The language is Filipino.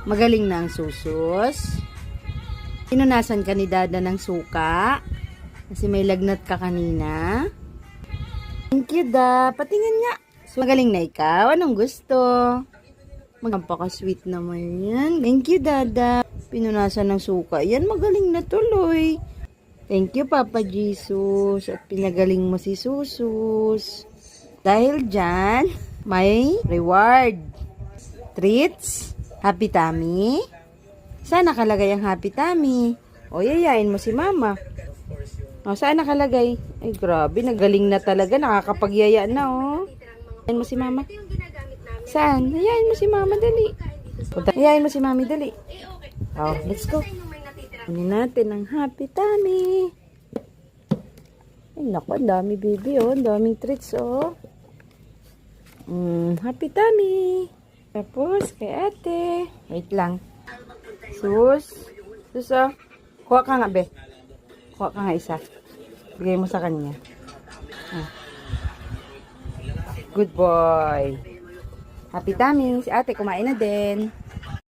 Magaling na ang susus. Pinunasan ka ni Dada ng suka. Kasi may lagnat ka kanina. Thank you, Da. Patingin nga. So, magaling na ikaw. Anong gusto? Magpaka-sweet naman yan. Thank you, Dada. Pinunasan ng suka. Yan, magaling na tuloy. Thank you, Papa Jesus. At pinagaling mo si Susus. Dahil dyan, may reward. Treats. Happy tummy. Saan nakalagay ang happy tummy? O, yayain mo si Mama. O, saan nakalagay? Ay, grabe. Nagaling na talaga. Nakakapagyaya na, oh. Yayain mo si Mama. Saan? Yayain mo si Mama, dali. Yayain mo si Mami, dali. Oh, let's go. Kunin natin ang happy tummy. Ay, naku, ang dami, baby, oh. Ang daming treats, oh. Happy tummy. Tapos, kay ate. Wait lang. Sus, oh. Kuha ka nga, be. Kuha ka nga isa. Bigay mo sa kanya. Ah. Good boy. Happy tummy. Si ate kumain na din.